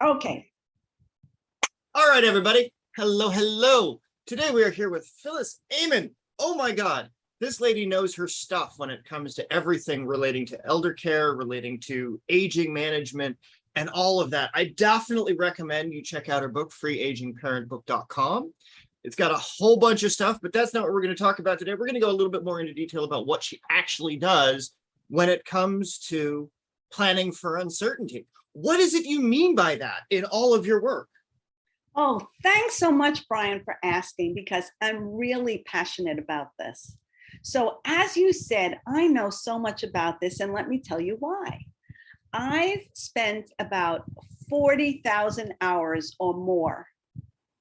Okay. All right, everybody. Hello, hello. Today we are here with Phyllis Ayman. Oh my God. This lady knows her stuff when it comes to everything relating to elder care, relating to aging management, and all of that. I definitely recommend you check out her book, freeagingparentbook.com. It's got a whole bunch of stuff, but that's not what we're going to talk about today. We're going to go a little bit more into detail about what she actually does when it comes to planning for uncertainty. What is it you mean by that in all of your work? Oh, thanks so much, Brian, for asking, because I'm really passionate about this. So as you said, I know so much about this, and let me tell you why. I've spent about 40,000 hours or more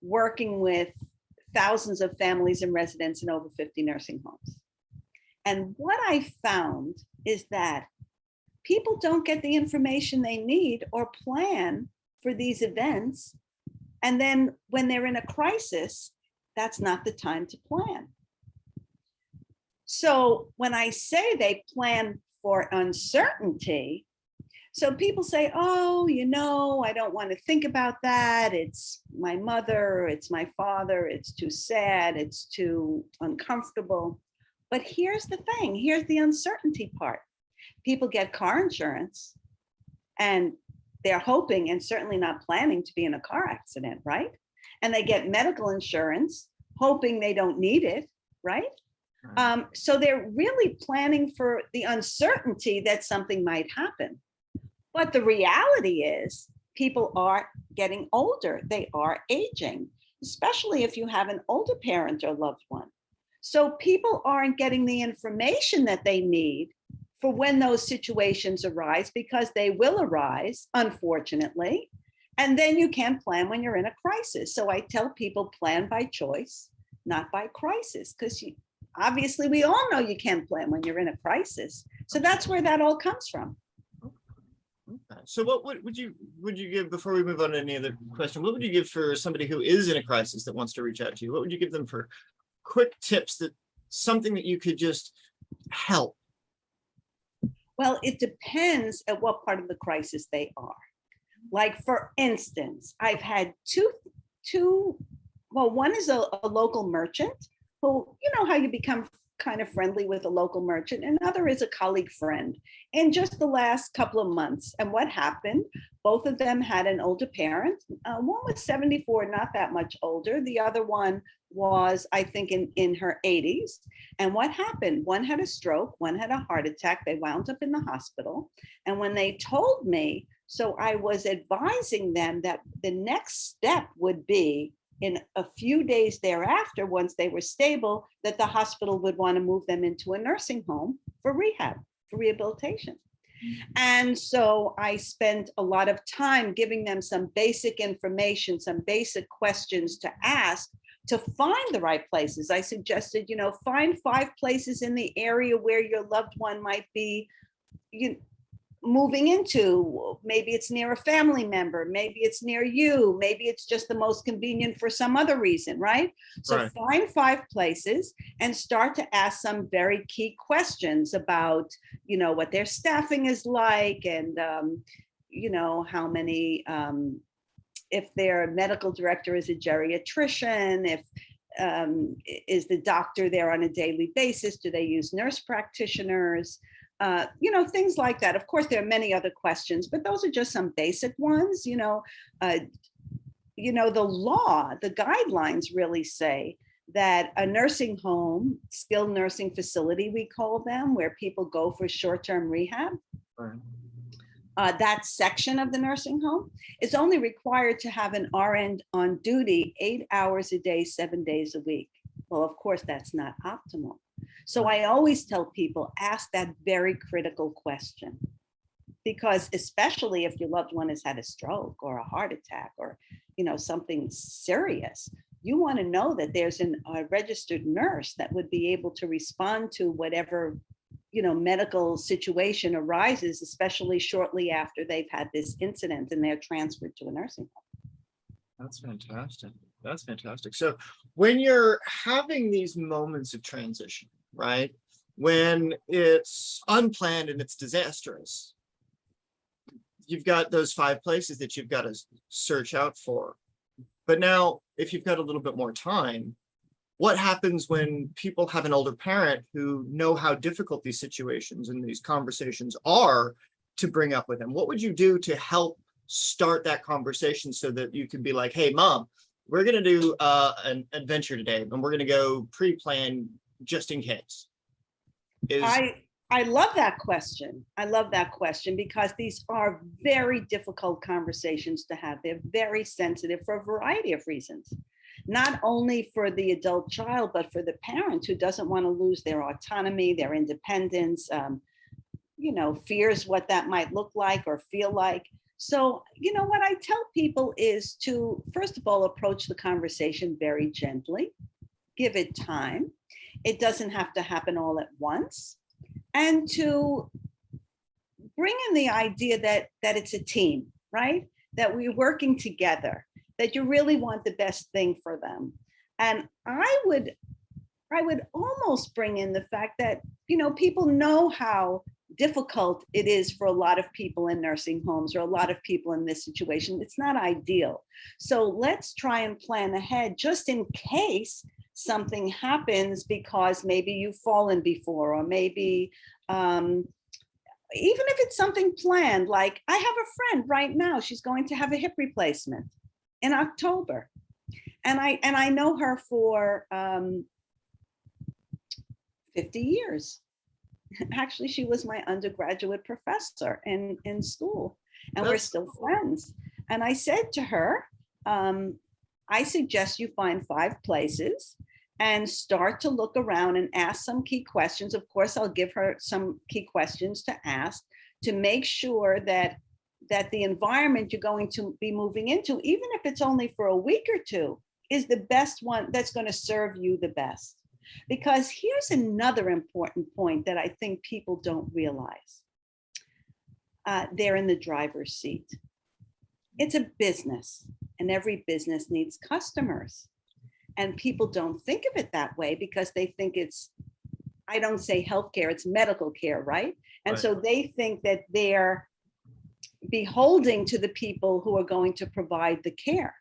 working with thousands of families and residents in over 50 nursing homes. And what I found is that people don't get the information they need or plan for these events. And then when they're in a crisis, that's not the time to plan. So when I say they plan for uncertainty, so people say, oh, I don't want to think about that. It's my mother, it's my father, it's too sad, it's too uncomfortable. But here's the thing, here's the uncertainty part. People get car insurance and they're hoping and certainly not planning to be in a car accident, right? And they get medical insurance, hoping they don't need it, right? So they're really planning for the uncertainty that something might happen. But the reality is people are getting older, they are aging, especially if you have an older parent or loved one. So people aren't getting the information that they need for when those situations arise, because they will arise, unfortunately. And then you can't plan when you're in a crisis. So I tell people, plan by choice, not by crisis, because obviously we all know you can't plan when you're in a crisis. So that's where that all comes from. Okay. So what would you give, before we move on to any other question, what would you give for somebody who is in a crisis that wants to reach out to you? What would you give them for quick tips, that something that you could just help? Well, it depends at what part of the crisis they are. Like, for instance, I've had one is a local merchant who, you know how you become kind of friendly with a local merchant. Another is a colleague friend in just the last couple of months. And what happened? Both of them had an older parent. One was 74, not that much older. The other one was, I think, in her 80s. And what happened? One had a stroke, one had a heart attack. They wound up in the hospital. And when they told me, so I was advising them that the next step would be, in a few days thereafter, once they were stable, that the hospital would want to move them into a nursing home for rehab, for rehabilitation. And so I spent a lot of time giving them some basic information, some basic questions to ask to find the right places. I suggested, find 5 places in the area where your loved one might be moving into. Maybe it's near a family member, maybe it's near you, maybe it's just the most convenient for some other reason, right? So right. Find 5 places and start to ask some very key questions about, what their staffing is like, and how many, if their medical director is a geriatrician, if is the doctor there on a daily basis, do they use nurse practitioners? Things like that. Of course, there are many other questions, but those are just some basic ones. The law, the guidelines really say that a nursing home, skilled nursing facility, we call them, where people go for short-term rehab, that section of the nursing home is only required to have an RN on duty 8 hours a day, 7 days a week. Well, of course, that's not optimal. So I always tell people, ask that very critical question, because especially if your loved one has had a stroke or a heart attack or, something serious, you want to know that there's a registered nurse that would be able to respond to whatever, medical situation arises, especially shortly after they've had this incident and they're transferred to a nursing home. That's fantastic. That's fantastic. So when you're having these moments of transition, right, when it's unplanned and it's disastrous, you've got those 5 places that you've got to search out for. But now, if you've got a little bit more time, what happens when people have an older parent who know how difficult these situations and these conversations are to bring up with them? What would you do to help start that conversation so that you can be like, hey, mom, we're going to do an adventure today, and we're going to go pre-plan just in case? I love that question. I love that question because these are very difficult conversations to have. They're very sensitive for a variety of reasons. Not only for the adult child, but for the parent who doesn't want to lose their autonomy, their independence, fears what that might look like or feel like. So, what I tell people is to, first of all, approach the conversation very gently, give it time. It doesn't have to happen all at once. And to bring in the idea that it's a team, right? That we're working together, that you really want the best thing for them. And I would almost bring in the fact that, people know how difficult it is for a lot of people in nursing homes or a lot of people in this situation. It's not ideal. So let's try and plan ahead just in case something happens, because maybe you've fallen before, or maybe even if it's something planned, like I have a friend right now, she's going to have a hip replacement in October. And I know her for 50 years. Actually, she was my undergraduate professor in school, and we're still friends. And I said to her, I suggest you find 5 places and start to look around and ask some key questions. Of course, I'll give her some key questions to ask to make sure that the environment you're going to be moving into, even if it's only for a week or 2, is the best one that's going to serve you the best. Because here's another important point that I think people don't realize. They're in the driver's seat. It's a business, and every business needs customers. And people don't think of it that way because they think it's, I don't say healthcare, it's medical care, right? And Right. so they think that they're beholding to the people who are going to provide the care.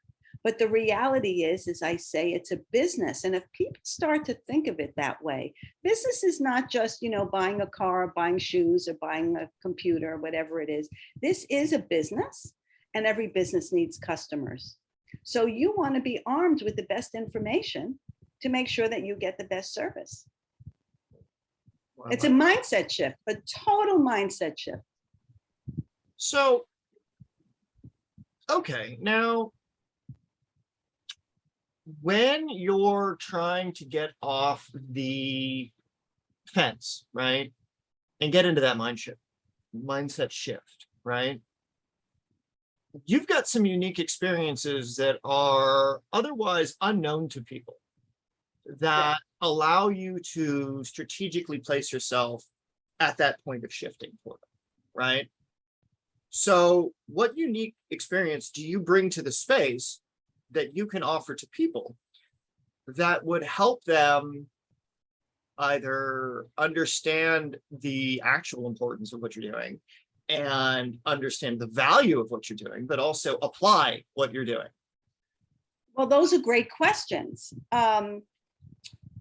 But the reality is, as I say, it's a business. And if people start to think of it that way, business is not just, buying a car, or buying shoes, or buying a computer, or whatever it is. This is a business, and every business needs customers. So you want to be armed with the best information to make sure that you get the best service. Wow. It's a mindset shift, a total mindset shift. So, okay, now, when you're trying to get off the fence, right, and get into that mindset shift, right, you've got some unique experiences that are otherwise unknown to people that allow you to strategically place yourself at that point of shifting for them, right? So what unique experience do you bring to the space that you can offer to people that would help them either understand the actual importance of what you're doing and understand the value of what you're doing, but also apply what you're doing? Well, those are great questions,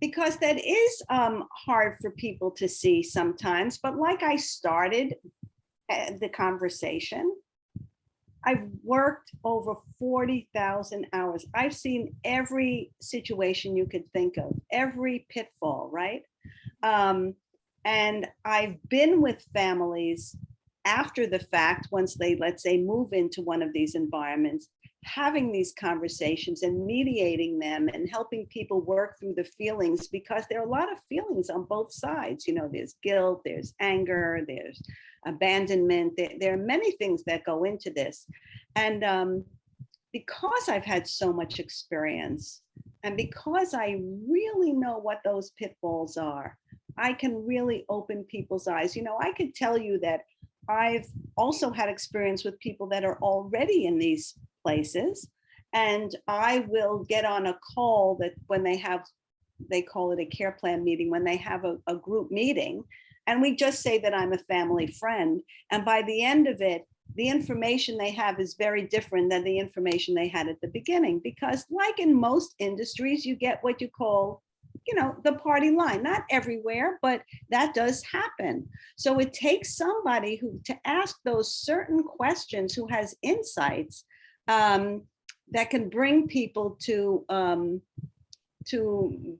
because that is hard for people to see sometimes. But like I started the conversation, I've worked over 40,000 hours. I've seen every situation you could think of, every pitfall, right? And I've been with families after the fact, once they, let's say, move into one of these environments, having these conversations and mediating them and helping people work through the feelings, because there are a lot of feelings on both sides. There's guilt, there's anger, there's abandonment. There are many things that go into this. And because I've had so much experience, and because I really know what those pitfalls are, I can really open people's eyes. I could tell you that I've also had experience with people that are already in these places, and I will get on a call that when they call it a care plan meeting, when they have a group meeting, and we just say that I'm a family friend. And by the end of it, the information they have is very different than the information they had at the beginning, because like in most industries, you get what you call, the party line. Not everywhere, but that does happen. So it takes somebody who to ask those certain questions, who has insights that can bring people to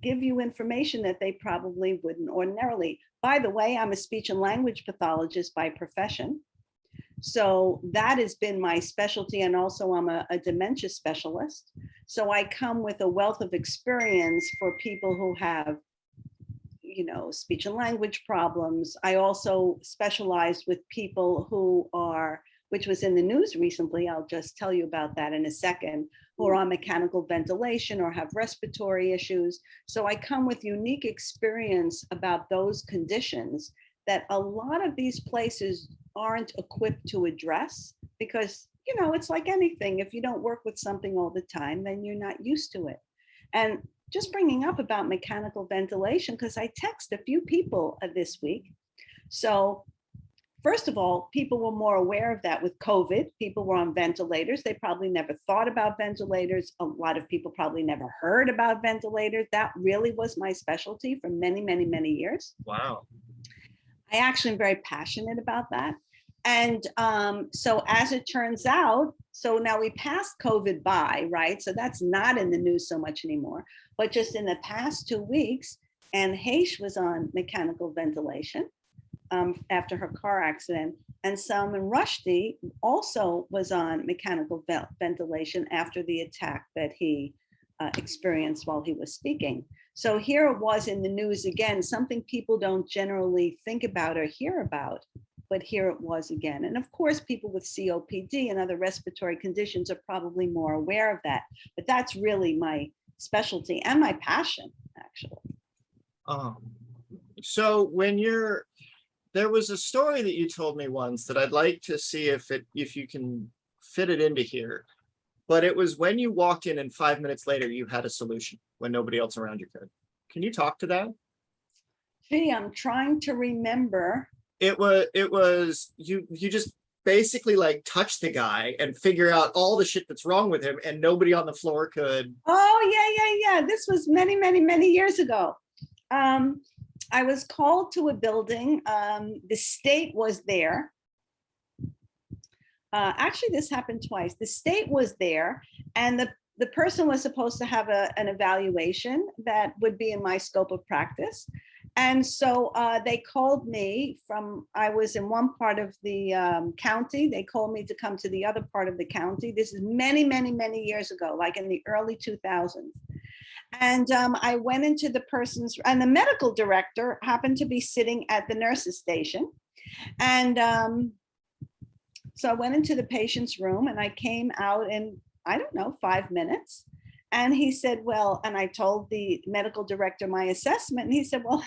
give you information that they probably wouldn't ordinarily. By the way, I'm a speech and language pathologist by profession. So that has been my specialty. And also I'm a dementia specialist. So I come with a wealth of experience for people who have, speech and language problems. I also specialize with people who are, which was in the news recently, I'll just tell you about that in a second, who are on mechanical ventilation or have respiratory issues. So I come with unique experience about those conditions that a lot of these places aren't equipped to address, because it's like anything. If you don't work with something all the time, then you're not used to it. And just bringing up about mechanical ventilation, because I text a few people this week. So first of all, people were more aware of that with COVID. People were on ventilators. They probably never thought about ventilators. A lot of people probably never heard about ventilators. That really was my specialty for many, many, many years. Wow. I actually am very passionate about that. And so as it turns out, so now we passed COVID by, right? So that's not in the news so much anymore. But just in the past 2 weeks, Anne Heche was on mechanical ventilation after her car accident. And Salman Rushdie also was on mechanical ventilation after the attack that he experienced while he was speaking. So here it was in the news again, something people don't generally think about or hear about, but here it was again. And of course, people with COPD and other respiratory conditions are probably more aware of that, but that's really my specialty and my passion, actually. So when there was a story that you told me once that I'd like to see if you can fit it into here. But it was when you walked in and 5 minutes later, you had a solution when nobody else around you could. Can you talk to that? Gee, I'm trying to remember. It was you just basically like touch the guy and figure out all the shit that's wrong with him, and nobody on the floor could. Oh, yeah. This was many, many, many years ago. I was called to a building. The state was there. Actually, this happened twice. The state was there, and the person was supposed to have an evaluation that would be in my scope of practice. And so they called me I was in one part of the county. They called me to come to the other part of the county. This is many, many, many years ago, like in the early 2000s. And I went into the and the medical director happened to be sitting at the nurse's station. And so I went into the patient's room and I came out in, I don't know, 5 minutes. And he said, well, and I told the medical director my assessment, and he said, well,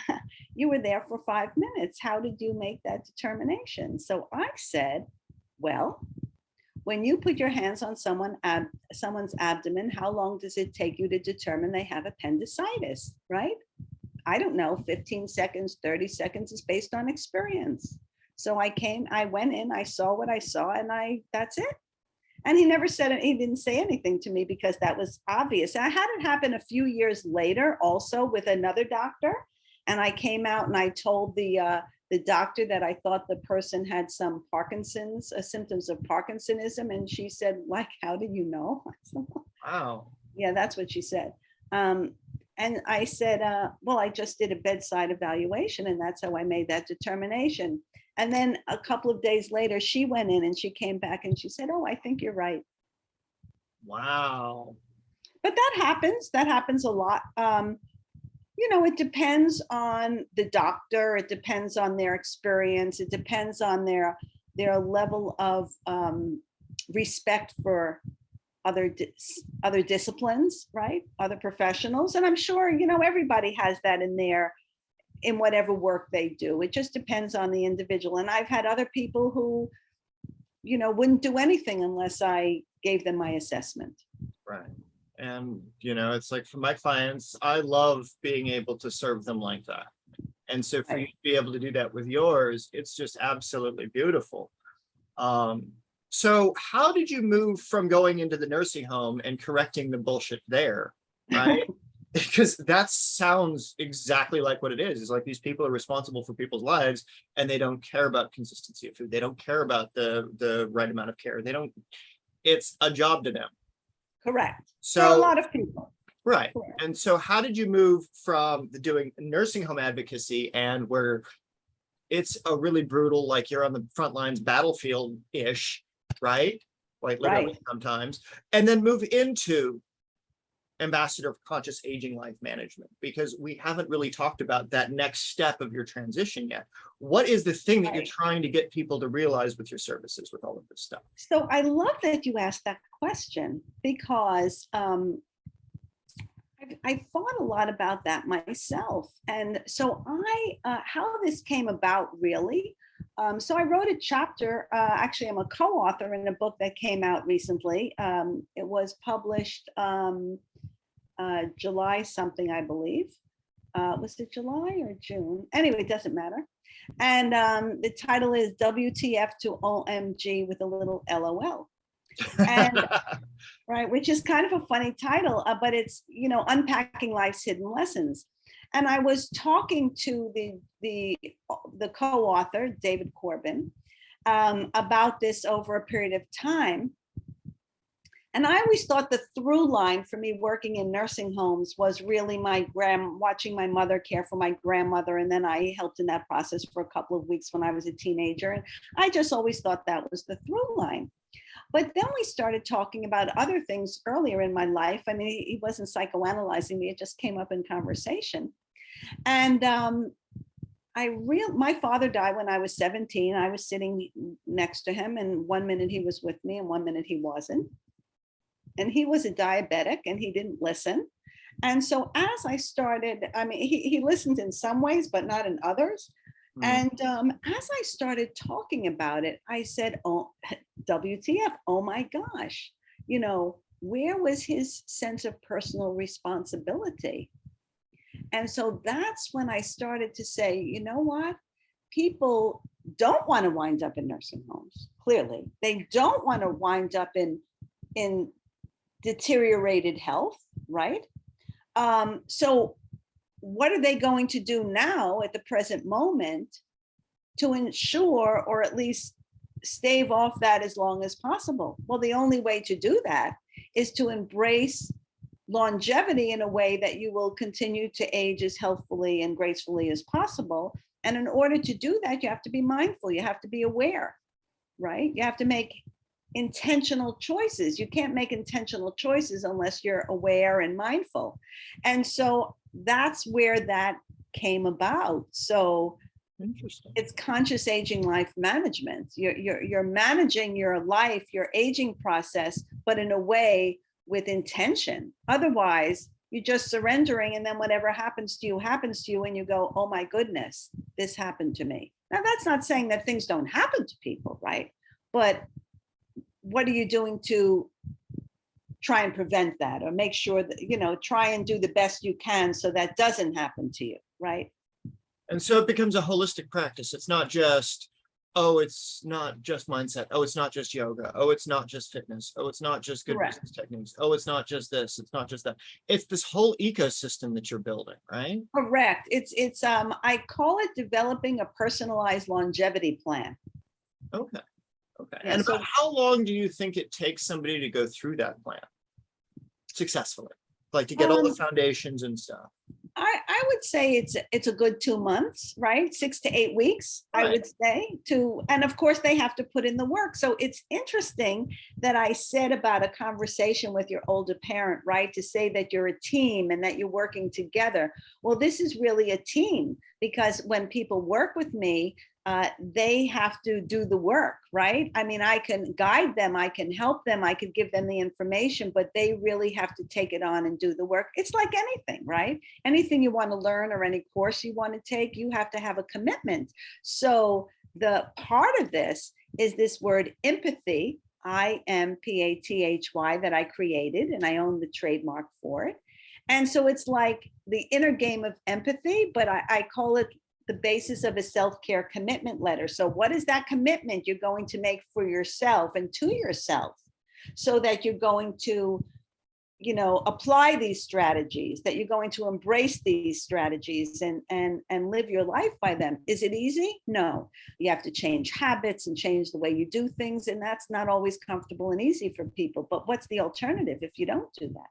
you were there for 5 minutes. How did you make that determination? So I said, well, when you put your hands on someone's abdomen, how long does it take you to determine they have appendicitis, right? I don't know, 15 seconds, 30 seconds is based on experience. So I went in, I saw what I saw, and that's it. And he never said it. He didn't say anything to me because that was obvious. I had it happen a few years later also with another doctor. And I came out and I told the doctor that I thought the person had some Parkinson's, symptoms of Parkinsonism. And she said, like, how did you know? Wow. Yeah, that's what she said. And I said, well, I just did a bedside evaluation, and that's how I made that determination. And then a couple of days later, she went in and she came back and she said, oh, I think you're right. Wow. But that happens. That happens a lot. It depends on the doctor. It depends on their experience. It depends on their level of respect for other disciplines, right? Other professionals. And I'm sure, everybody has that in whatever work they do. It just depends on the individual. And I've had other people who, wouldn't do anything unless I gave them my assessment. Right. And, it's like for my clients, I love being able to serve them like that. And so for you to be able to do that with yours, it's just absolutely beautiful. So how did you move from going into the nursing home and correcting the bullshit there, right? Because that sounds exactly like what it is. It's like these people are responsible for people's lives and they don't care about consistency of food. They don't care about the right amount of care. They don't, it's a job to them. Correct. For a So, lot of people. right. Correct. And so how did you move from doing nursing home advocacy and where it's a really brutal, like you're on the front lines battlefield-ish, right? Like literally Right. sometimes, and then move into ambassador of conscious aging life management, because we haven't really talked about that next step of your transition yet. What is the thing that you're Right. trying to get people to realize with your services, with all of this stuff? So I love that you asked that question because I thought a lot about that myself. And so how this came about really. So I wrote a chapter, actually I'm a co-author in a book that came out recently. It was published July something, I believe. Was it July or June? Anyway, it doesn't matter. And the title is WTF to OMG with a little LOL. And right, which is kind of a funny title, but it's, unpacking life's hidden lessons. And I was talking to the co-author, David Corbin, about this over a period of time. And I always thought the through line for me working in nursing homes was really watching my mother care for my grandmother. And then I helped in that process for a couple of weeks when I was a teenager. And I just always thought that was the through line. But then we started talking about other things earlier in my life. I mean, he wasn't psychoanalyzing me, it just came up in conversation. And my father died when I was 17. I was sitting next to him, and 1 minute he was with me and 1 minute he wasn't. And he was a diabetic and he didn't listen. And so as I started, I mean, he listened in some ways, but not in others. And as I started talking about it, I said, oh, WTF, oh my gosh, where was his sense of personal responsibility? And so that's when I started to say, you know what? People don't want to wind up in nursing homes, clearly. They don't want to wind up in deteriorated health, right? So what are they going to do now at the present moment to ensure, or at least stave off that as long as possible? Well, the only way to do that is to embrace longevity in a way that you will continue to age as healthfully and gracefully as possible. And in order to do that, you have to be mindful, you have to be aware, right? You have to make intentional choices. You can't make intentional choices unless you're aware and mindful. And so that's where that came about. So Interesting. it's conscious aging life management. You're managing your life, your aging process, but in a way with intention. Otherwise, you're just surrendering, and then whatever happens to you, and you go, oh my goodness, this happened to me. Now, that's not saying that things don't happen to people, right? But what are you doing to try and prevent that, or make sure that, try and do the best you can so that doesn't happen to you, right? And so it becomes a holistic practice. It's not just, oh, it's not just mindset. Oh, it's not just yoga. Oh, it's not just fitness. Oh, it's not just good Correct. business techniques. Oh, it's not just this. It's not just that. It's this whole ecosystem that you're building, right? Correct. It's I call it developing a personalized longevity plan. Okay. Okay. Yeah, And so about how long do you think it takes somebody to go through that plan successfully? Like to get all the foundations and stuff. I would say it's a good 2 months, right? 6 to 8 weeks, I Right. would say, and of course they have to put in the work. So it's interesting that I said about a conversation with your older parent, right? To say that you're a team and that you're working together. Well, this is really a team, because when people work with me, they have to do the work, right? I mean, I can guide them, I can help them, I could give them the information, but they really have to take it on and do the work. It's like anything, right? Anything you want to learn or any course you want to take, you have to have a commitment. So the part of this is this word empathy, IMPATHY, that I created, and I own the trademark for it. And so it's like the inner game of empathy, but I call it the basis of a self-care commitment letter. So what is that commitment you're going to make for yourself and to yourself, so that you're going to, apply these strategies, that you're going to embrace these strategies and live your life by them? Is it easy? No. You have to change habits and change the way you do things, and that's not always comfortable and easy for people. But what's the alternative if you don't do that?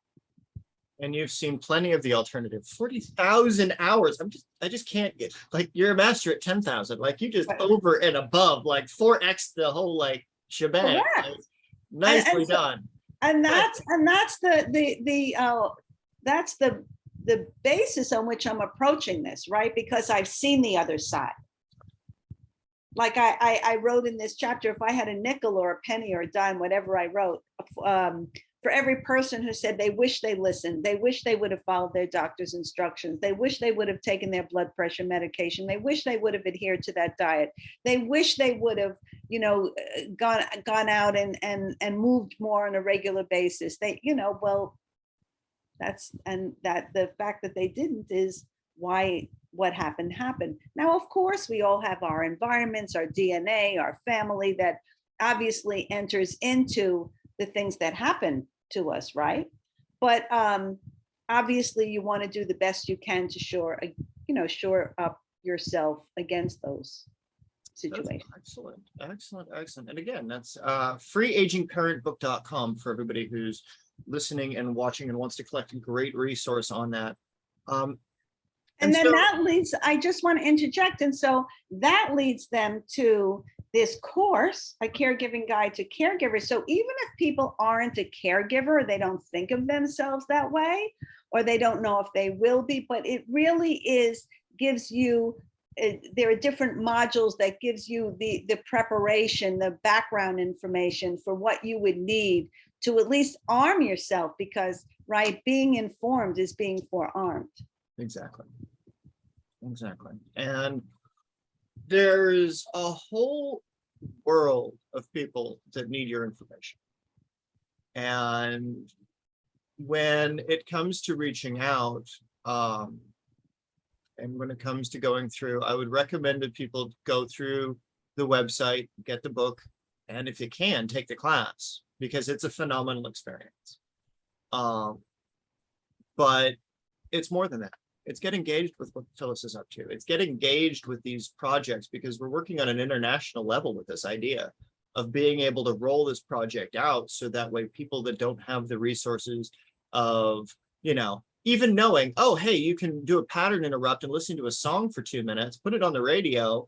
And you've seen plenty of the alternative. 40,000 hours. I just can't get, like, you're a master at 10,000. Like, you just over and above, like 4x the whole like shebang. Like, nicely done. And that's the basis on which I'm approaching this, right? Because I've seen the other side. Like I wrote in this chapter, if I had a nickel or a penny or a dime, whatever I wrote, for every person who said they wish they listened, they wish they would have followed their doctor's instructions, they wish they would have taken their blood pressure medication, they wish they would have adhered to that diet, they wish they would have, gone out and moved more on a regular basis. Well, that the fact that they didn't is why what happened. Now, of course, we all have our environments, our DNA, our family that obviously enters into the things that happen to us, right? But obviously you want to do the best you can to shore up yourself against those situations. That's excellent. And again, that's freeagingparentbook.com for everybody who's listening and watching and wants to collect a great resource on that. And then that leads, I just want to interject. And so that leads them to this course, A Caregiving Guide to Caregivers. So even if people aren't a caregiver, they don't think of themselves that way, or they don't know if they will be, but it really gives you, there are different modules that gives you the preparation, the background information for what you would need to at least arm yourself, because, right, being informed is being forearmed. Exactly. And there's a whole world of people that need your information. And when it comes to reaching out, and when it comes to going through, I would recommend that people go through the website, get the book, and if you can, take the class, because it's a phenomenal experience. But it's more than that. It's get engaged with what Phyllis is up to. It's get engaged with these projects, because we're working on an international level with this idea of being able to roll this project out, so that way people that don't have the resources of, even knowing, oh, hey, you can do a pattern interrupt and listen to a song for 2 minutes, put it on the radio,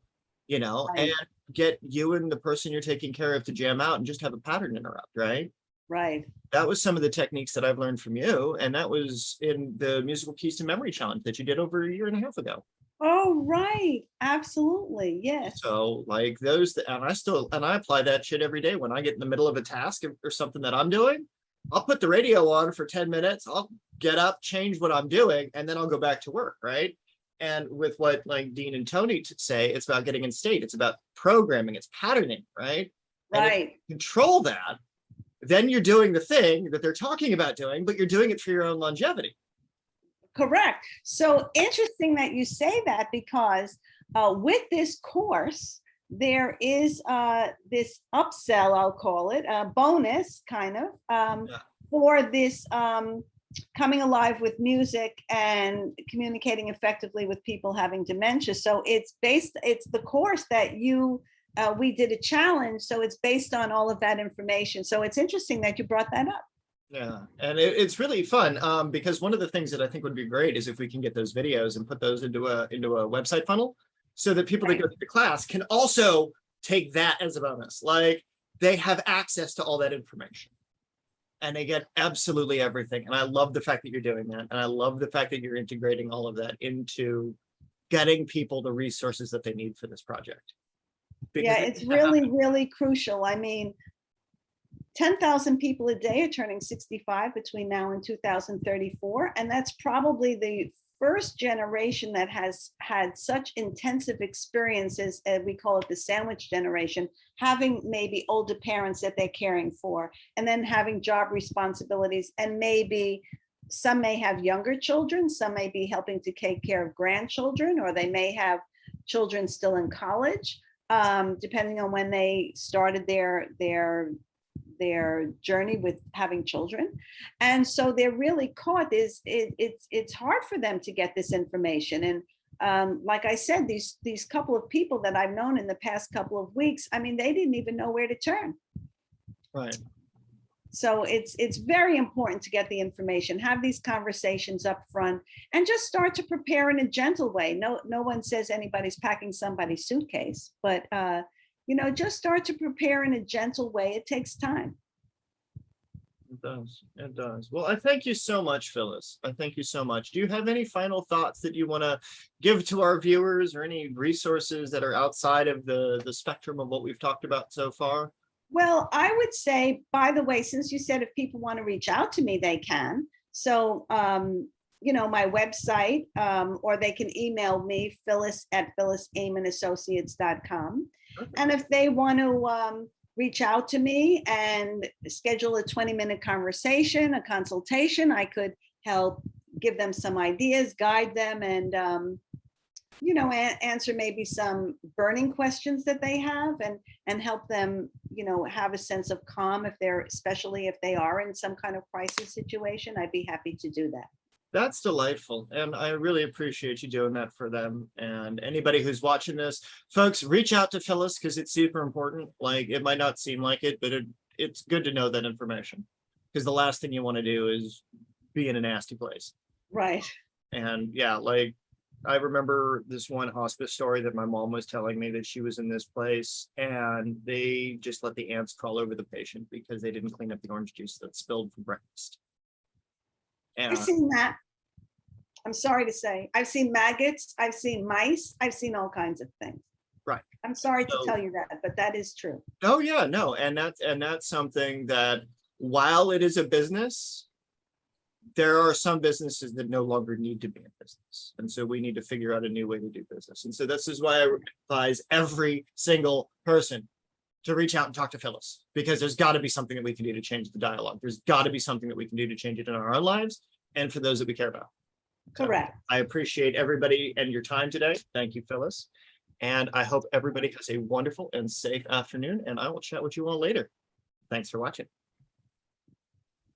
right, and get you and the person you're taking care of to jam out and just have a pattern interrupt, right? Right. That was some of the techniques that I've learned from you. And that was in the Musical Keys to Memory Challenge that you did over 1.5 years ago. Oh, right. Absolutely. Yes. So like those, and I apply that shit every day when I get in the middle of a task or something that I'm doing. I'll put the radio on for 10 minutes. I'll get up, change what I'm doing, and then I'll go back to work, right? And with what like Dean and Tony say, it's about getting in state. It's about programming. It's patterning, right? Right. Control that. Then you're doing the thing that they're talking about doing, but you're doing it for your own longevity. Correct. So interesting that you say that, because with this course, there is this upsell, I'll call it, a bonus kind of for this coming alive with music and communicating effectively with people having dementia. So it's the course that we did a challenge, so it's based on all of that information. So it's interesting that you brought that up. Yeah, and it's really fun because one of the things that I think would be great is if we can get those videos and put those into a website funnel, so that people that go to the class can also take that as a bonus. Like they have access to all that information and they get absolutely everything. And I love the fact that you're doing that. And I love the fact that you're integrating all of that into getting people the resources that they need for this project. Yeah, it's really, really crucial. I mean, 10,000 people a day are turning 65 between now and 2034. And that's probably the first generation that has had such intensive experiences, as we call it the sandwich generation, having maybe older parents that they're caring for, and then having job responsibilities, and maybe some may have younger children, some may be helping to take care of grandchildren, or they may have children still in college, depending on when they started their journey with having children. And so they're really caught. It's hard for them to get this information. And like I said, these couple of people that I've known in the past couple of weeks, I mean, they didn't even know where to turn. Right. So it's very important to get the information, have these conversations up front, and just start to prepare in a gentle way. No one says anybody's packing somebody's suitcase, but just start to prepare in a gentle way. It takes time. It does. It does. Well, I thank you so much, Phyllis. I thank you so much. Do you have any final thoughts that you want to give to our viewers, or any resources that are outside of the spectrum of what we've talked about so far? Well, I would say, by the way, since you said if people want to reach out to me, they can. So, my website, or they can email me, phyllis@phyllisayman.com. And if they want to reach out to me and schedule a 20-minute conversation, a consultation, I could help give them some ideas, guide them, and answer maybe some burning questions that they have, and help them, have a sense of calm especially if they are in some kind of crisis situation. I'd be happy to do that. That's delightful. And I really appreciate you doing that for them. And anybody who's watching this, folks, reach out to Phyllis, because it's super important. Like, it might not seem like it, but it's good to know that information, because the last thing you want to do is be in a nasty place. Right. And yeah, like, I remember this one hospice story that my mom was telling me, that she was in this place and they just let the ants crawl over the patient because they didn't clean up the orange juice that spilled from breakfast. And I've seen that. I'm sorry to say. I've seen maggots. I've seen mice. I've seen all kinds of things. right. I'm sorry to tell you that, but that is true. Oh yeah, no. And that's something that, while it is a business, there are some businesses that no longer need to be in business. And so we need to figure out a new way to do business. And so this is why I advise every single person to reach out and talk to Phyllis, because there's got to be something that we can do to change the dialogue. There's got to be something that we can do to change it in our own lives and for those that we care about. Correct. I appreciate everybody and your time today. Thank you, Phyllis. And I hope everybody has a wonderful and safe afternoon, and I will chat with you all later. Thanks for watching.